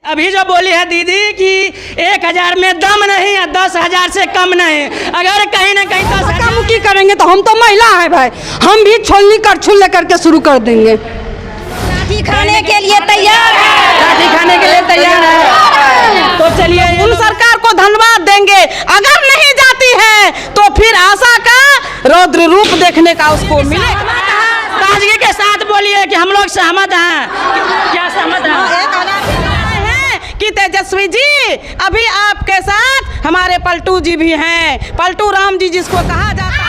अभी जो बोली है दीदी कि 1000 में दम नहीं है, 10,000 से कम नहीं। अगर कहीं ना कहीं तो धक्का-मुक्की करेंगे तो हम तो महिला है भाई, हम भी छोलनी करछुल लेकर के शुरू कर देंगे। लाठी खाने के लिए तैयार है, लाठी खाने के लिए तैयार है। तो चलिए उन सरकार को धन्यवाद देंगे। अगर नहीं जाती है तो फिर आशा का रौद्र रूप देखने का उसको मिलेगा। ताजगी के साथ बोलिए कि हम लोग सहमत हैं। क्या सहमत हैं? कि तेजस्वी जी अभी आपके साथ हमारे पलटू जी भी हैं, पलटू राम जी जिसको कहा जाता है।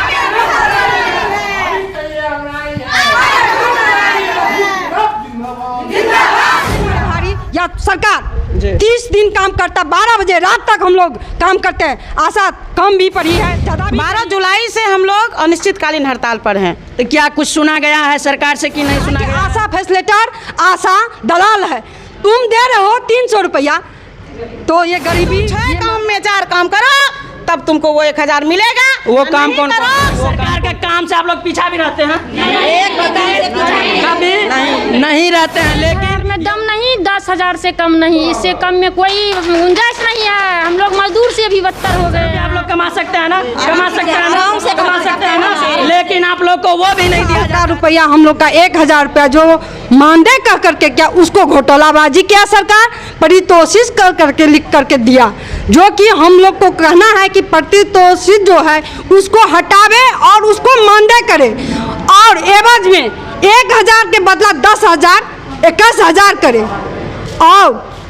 या सरकार 30 दिन काम करता, 12 बजे रात तक हम लोग काम करते हैं। आशा कम भी पड़ी है, ज़्यादा भी। 12 जुलाई से हम लोग अनिश्चितकालीन हड़ताल पर हैं। तो क्या कुछ सुना गया है सरकार से कि नहीं सुना गया? आशा फैसिलिटेटर, आशा दलाल है। तुम दे रहे हो 300 रुपया, तो ये गरीबी 6 काम में 4 काम करो तब तुमको वो 1000 मिलेगा। वो काम कौन करो? सरकार के काम से आप लोग पीछा भी रहते हैं? एक बताए से पीछा कभी नहीं रहते हैं, लेकिन में दम नहीं, 10,000 से कम नहीं, इससे कम में कोई गुंजाइश नहीं है। हम लोग मजदूर से भी बदतर हो गए। आप लोग कमा सकते हैं ना, कमा सकते हैं ना, आराम से कमा सकते हैं ना, लेकिन आप लोग को वो भी नहीं दिया जाता। रुपया हम लोग का 1000 रुपया जो मानदेय कह करके क्या उसको घोटालाबाजी किया सरकार, परितोषित कर करके लिख करके दिया, जो कि हम लोग को कहना है कि परितोषित जो है उसको हटावे और उसको मानदेय करे, और एवज में 1000 के बदला 10,000 21,000 करे। और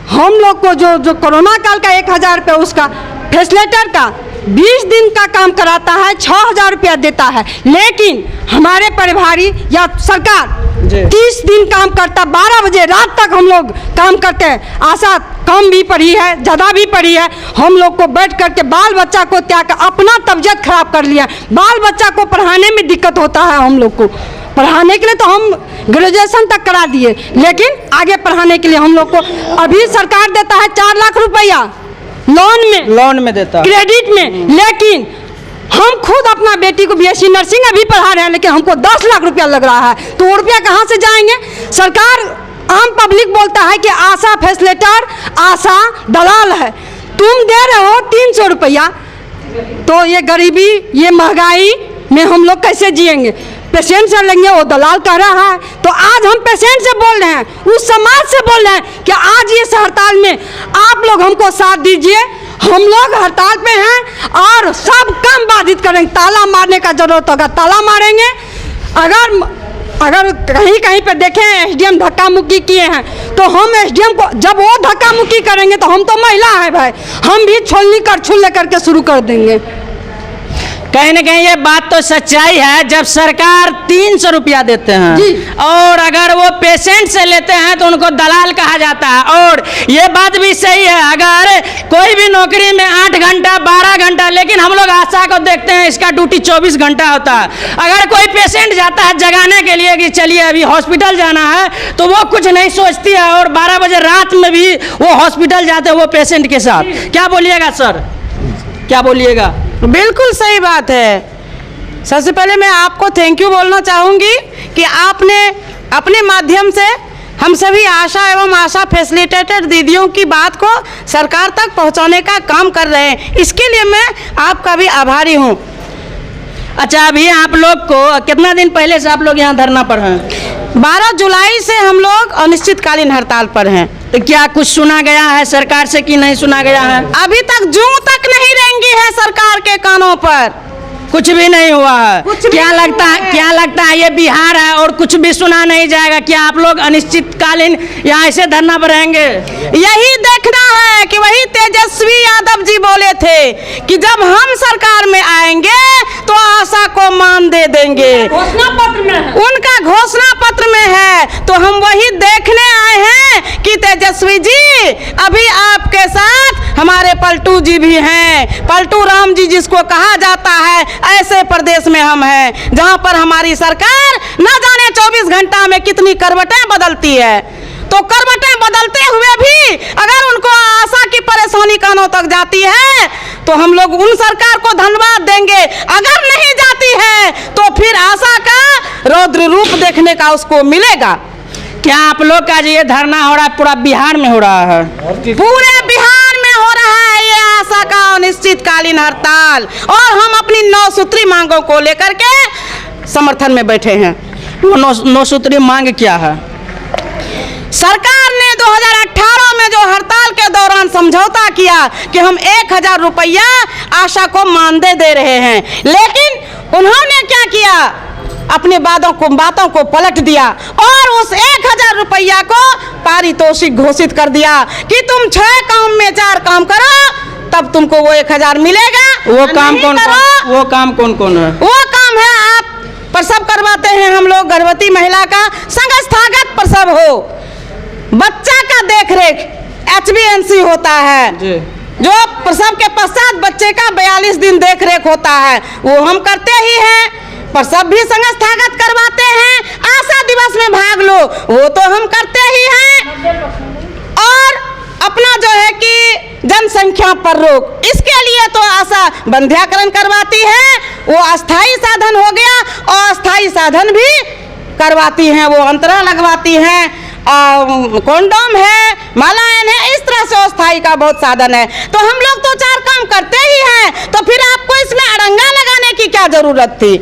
हम लोग को जो कोरोना काल का 1000 रुपया उसका फैसिलिटेटर का 20 दिन का काम कराता है, 6,000 रुपया देता है। लेकिन हमारे प्रभारी या सरकार 30 दिन काम करता, 12 बजे रात तक हम लोग काम करते हैं। आशा कम भी पड़ी है, ज़्यादा भी पड़ी है। हम लोग को बैठ करके बाल बच्चा को त्याग कर अपना तबीयत खराब कर लिया। बाल बच्चा को पढ़ाने में दिक्कत होता है। हम लोग को पढ़ाने के लिए तो हम ग्रेजुएशन तक करा दिए, लेकिन आगे पढ़ाने के लिए हम लोग को अभी सरकार देता है 4 लाख रुपया लोन में देता, क्रेडिट में। लेकिन हम खुद अपना बेटी को BSc नर्सिंग अभी पढ़ा रहे हैं, लेकिन हमको 10 लाख रुपया लग रहा है। तो वो रुपया कहाँ से जाएंगे? सरकार आम पब्लिक बोलता है कि आशा फैसिलिटेटर, आशा दलाल है। तुम दे रहे हो 300 रुपया, तो ये गरीबी, ये महंगाई में हम लोग कैसे जिएंगे? पेशेंट से लेंगे, वो दलाल कह रहा है। तो आज हम पेशेंट से बोल रहे हैं, उस समाज से बोल रहे हैं कि आज इस हड़ताल में आप लोग हमको साथ दीजिए। हम लोग हड़ताल पे हैं और सब काम बाधित करेंगे। ताला मारने का जरूरत होगा, ताला मारेंगे। अगर कहीं कहीं पे देखें SDM धक्का मुक्की किए हैं, तो हम SDM को जब वो धक्का मुक्की करेंगे तो हम तो महिला है भाई, हम भी छोलनी करछुल लेकर के शुरू कर देंगे। कहीं ना कहीं ये बात तो सच्चाई है। जब सरकार 300 रुपया देते हैं और अगर वो पेशेंट से लेते हैं तो उनको दलाल कहा जाता है। और ये बात भी सही है, अगर कोई भी नौकरी में 8 घंटा 12 घंटा, लेकिन हम लोग आशा को देखते हैं इसका ड्यूटी 24 घंटा होता है। अगर कोई पेशेंट जाता है जगाने के लिए कि चलिए अभी हॉस्पिटल जाना है, तो वो कुछ नहीं सोचती है और 12 बजे रात में भी वो हॉस्पिटल जाते हैं वो पेशेंट के साथ। क्या बोलिएगा सर, क्या बोलिएगा? बिल्कुल सही बात है। सबसे पहले मैं आपको थैंक यू बोलना चाहूँगी कि आपने अपने माध्यम से हम सभी आशा एवं आशा फैसिलिटेटर दीदियों की बात को सरकार तक पहुंचाने का काम कर रहे हैं। इसके लिए मैं आपका भी आभारी हूं। अच्छा, अभी आप लोग को कितना दिन पहले से आप लोग यहाँ धरना पर हैं? 12 जुलाई से हम लोग अनिश्चितकालीन हड़ताल पर हैं। तो क्या कुछ सुना गया है सरकार से कि नहीं सुना गया है? अभी तक जूं तक नहीं रेंगी है सरकार के कानों पर, कुछ भी नहीं हुआ है। क्या लगता है ये बिहार है और कुछ भी सुना नहीं जाएगा? क्या आप लोग अनिश्चितकालीन यहाँ ऐसे धरना पर रहेंगे? यही देखना है कि वही तेजस्वी यादव जी बोले थे कि जब हम सरकार में आएंगे तो आशा को मान दे देंगे। घोषणा पत्र में है, उनका घोषणा पत्र में है। तो हम वही देखने आए हैं कि तेजस्वी जी अभी आपके साथ हमारे पलटू जी भी हैं, पलटू राम जी जिसको कहा जाता है। ऐसे प्रदेश में हम हैं जहां पर हमारी सरकार न जाने 24 घंटा में कितनी करवटें बदलती है। तो करवटें बदलते हुए भी अगर उनको आशा की परेशानी कानों तक जाती है तो हम लोग उन सरकार को धन्यवाद देंगे। अगर नहीं जाती है तो फिर आशा का रौद्र रूप देखने का उसको मिलेगा। क्या आप लोग का जो ये धरना हो रहा है पूरा बिहार में हो रहा है? पूरे बिहार में हो रहा है ये आशा का अनिश्चितकालीन हड़ताल, और हम अपनी 9 सूत्री मांगों को लेकर के समर्थन में बैठे हैं। वो 9 सूत्री मांग क्या है? सरकार ने 2018 में जो हड़ताल के दौरान समझौता किया कि हम 1000 रुपया आशा को मानदेय दे रहे हैं, लेकिन उन्होंने क्या किया, अपने बातों को पलट दिया और उस 1000 रुपया को पारितोषिक घोषित कर दिया कि तुम 6 काम में 4 काम करो तब तुमको वो 1000 मिलेगा। वो काम कौन कौन है? वो काम है, आप प्रसव करवाते हैं हम लोग, गर्भवती महिला का संस्थागत प्रसव हो, बच्चा का देखरेख HBNC होता है जी। जो प्रसव के पश्चात बच्चे का 42 दिन देखरेख होता है, वो हम करते ही हैं। प्रसव भी संस्थागत करवाते हैं, आशा दिवस में भाग लो, वो तो हम करते ही हैं। और अपना जो है कि जनसंख्या पर रोक, इसके लिए तो आशा बंध्याकरण करवाती है, वो अस्थाई साधन हो गया, और अस्थाई साधन भी करवाती हैं, वो अंतरा लगवाती हैं, कॉन्डोम है, मालायन है, इस तरह से अस्थाई का बहुत साधन है। तो हम लोग तो 4 काम करते ही हैं, तो फिर आपको इसमें अड़ंगा लगाने की क्या जरूरत थी?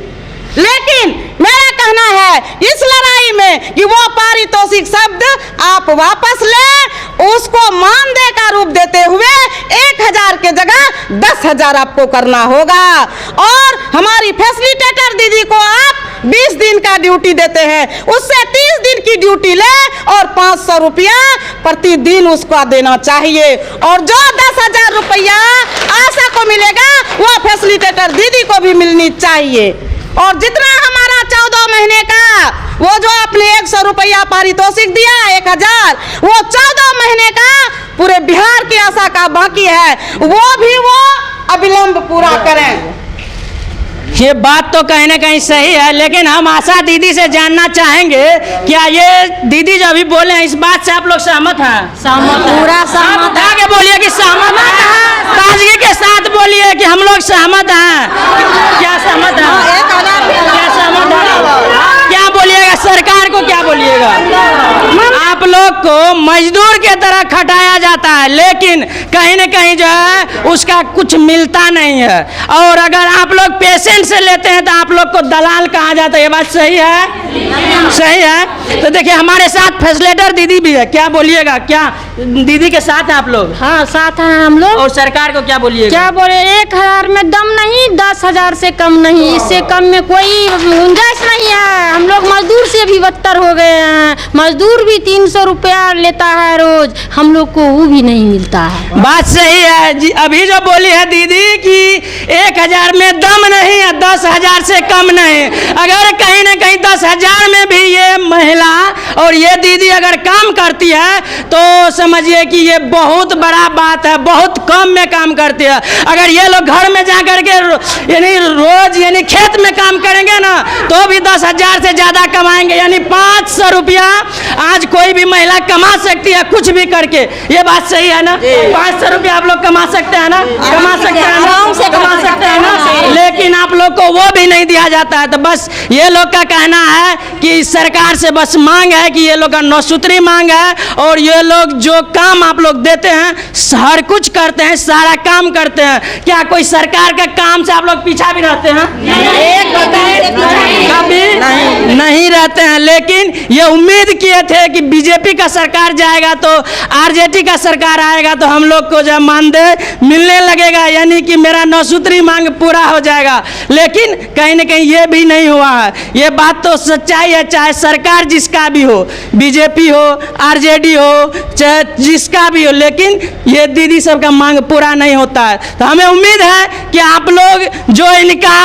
लेकिन मेरा कहना है इस लड़ाई में कि वो पारितोषिक शब्द आप वापस लें, उसको मानदेय का रूप देते हुए 1000 के जगह 10,000 आपको करना होगा। और हमारी फैसिलिटेटर दीदी को आप 20 दिन का ड्यूटी देते हैं, उससे 30 दिन की ड्यूटी ले और 500 रुपया प्रतिदिन उसको देना चाहिए। और जो 10,000 रुपया आशा को मिलेगा वो फैसिलिटेटर दीदी को भी मिलनी चाहिए। और जितना हमारा 14 महीने का वो जो आपने 100 रुपया पारितोषिक दिया 1000, वो 14 महीने का पूरे बिहार की आशा का बाकी है, वो भी वो अविलंब पूरा करें। ये बात तो कहीं ना कहीं सही है, लेकिन हम आशा दीदी से जानना चाहेंगे, क्या ये दीदी जो अभी बोले हैं इस बात से आप लोग सहमत हैं? सहमत, पूरा सहमत है। आगे बोलिए कि सहमत हैं, ताजगी के साथ बोलिए कि हम लोग सहमत हैं। क्या सहमत हैं? क्या सहमत हैं? क्या बोलिएगा, सरकार को क्या बोलिएगा? आप लोग को मजदूर के तरह खटाया जाता है, लेकिन कहीं न कहीं जो है उसका कुछ मिलता नहीं है। और अगर आप लोग पेशेंट से लेते हैं तो आप लोग को दलाल कहा जाता है। ये बात सही है? सही है। तो देखिए हमारे साथ फैसिलिटेटर दीदी भी है, क्या बोलिएगा? क्या दीदी के साथ हैं आप लोग? हाँ, साथ हैं हम लोग। और सरकार को क्या बोलिएगा? क्या बोले, 1000 में दम नहीं, 10,000 से कम नहीं, इससे कम में कोई गुंजाइश नहीं है। हम लोग मजदूर से भी बदतर हो गए हैं, मजदूर भी 300 रुपया लेता है रोज, हम लोग को वो भी नहीं मिलता है। बात सही है जी। अभी जो बोली है दीदी कि 1000 में दम नहीं है, 10,000 से कम नहीं। अगर कहीं ना कहीं 10,000 में भी ये महिला और ये दीदी अगर काम करती है तो समझिए कि ये बहुत बड़ा बात है, बहुत कम में काम करती है। अगर ये लोग घर में जा करके यानी रोज यानी खेत में काम करेंगे ना तो भी 10,000 से ज़्यादा कमाएंगे, यानी 500 रुपया आज कोई भी महिला कमा सकती है कुछ भी करके। ये बात सही है ना? 500 रुपया आप लोग कमा सकते हैं ना? कमा सकते हैं ना? कमा सकते हैं ना? लेकिन आप लोग को वो भी नहीं दिया जाता है। तो बस ये लोग का कहना है कि सरकार से बस मांग है कि ये लोग का 9 सूत्री मांग है, और ये लोग जो काम आप लोग देते हैं हर कुछ करते हैं, सारा काम करते हैं। क्या कोई सरकार का काम से आप लोग पीछा भी रहते हैं? कभी नहीं रहते हैं। लेकिन ये उम्मीद किए थे कि बीजेपी का सरकार जाएगा तो आरजेडी का सरकार आएगा तो हम लोग को जब मानदेय मिलने लगेगा, यानी कि मेरा 9 सूत्री मांग पूरा हो जाएगा। लेकिन कहीं ना कहीं ये भी नहीं हुआ है। ये बात तो सच्चाई है, चाहे सरकार जिसका भी हो, बीजेपी हो, आरजेडी हो, चाहे जिसका भी हो, लेकिन ये दीदी सबका मांग पूरा नहीं होता है। तो हमें उम्मीद है कि आप लोग जो इनका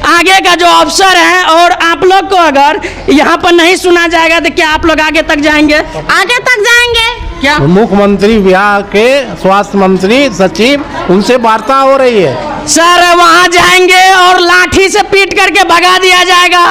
आगे का जो अवसर है, और आप लोग को अगर यहाँ पर नहीं सुना जाएगा तो क्या आप लोग आगे तक जाएंगे? आगे तक जाएंगे। क्या मुख्यमंत्री बिहार के स्वास्थ्य मंत्री सचिव उनसे वार्ता हो रही है सर? वहाँ जाएंगे और लाठी से पीट करके भगा दिया जाएगा,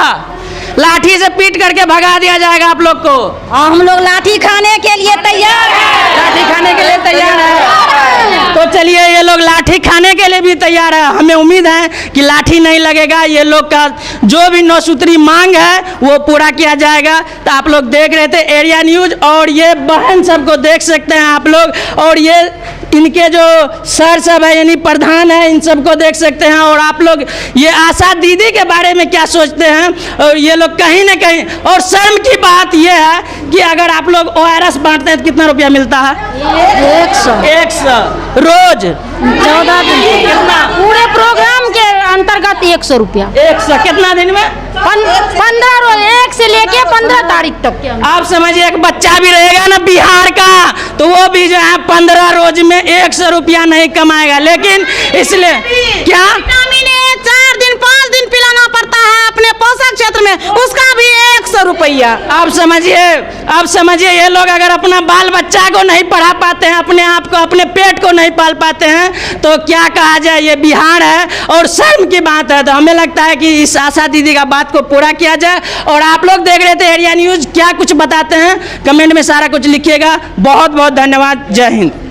लाठी से पीट करके भगा दिया जाएगा आप लोग को। और हम लोग लाठी खाने के लिए तैयार हैं। लाठी खाने के लिए तैयार है। तो चलिए ये लोग लाठी लाठी खाने के लिए भी तैयार है। हमें उम्मीद है कि लाठी नहीं लगेगा, ये लोग का जो भी 9 सूत्री मांग है वो पूरा किया जाएगा। तो आप लोग देख रहे थे एरिया न्यूज, और ये बहन सबको देख सकते हैं आप लोग, और ये इनके जो सर सब है यानी प्रधान है, इन सबको देख सकते हैं। और आप लोग ये आशा दीदी के बारे में क्या सोचते हैं, और ये लोग कहीं ना कहीं, और शर्म की बात ये है कि अगर आप लोग ORS बांटते हैं तो कितना रुपया मिलता है? 100 रोज 14 दिन कितना? पूरे प्रोग्राम के अंतर्गत 100 रुपया। 100 कितना दिन में? 15 रोज, 1 से लेके 15 तारीख तक। आप समझिए एक बच्चा भी रहेगा ना बिहार का, तो वो भी जो है 15 रोज में 100 रुपया नहीं कमाएगा। लेकिन इसलिए क्या 4 दिन 5 दिन पिलाना पड़ता है अपने पोषक क्षेत्र में, उसका भी 100 रुपया। आप समझिए ये लोग अगर अपना बाल बच्चा को नहीं पढ़ा पाते हैं, अपने आप को, अपने पेट को नहीं पाल पाते हैं, तो क्या कहा जाए, ये बिहार है और शर्म की बात है। तो हमें लगता है कि इस आशा दीदी का बात को पूरा किया जाए। और आप लोग देख रहे थे एरिया न्यूज, क्या कुछ बताते हैं कमेंट में सारा कुछ लिखिएगा। बहुत बहुत धन्यवाद। जय हिंद।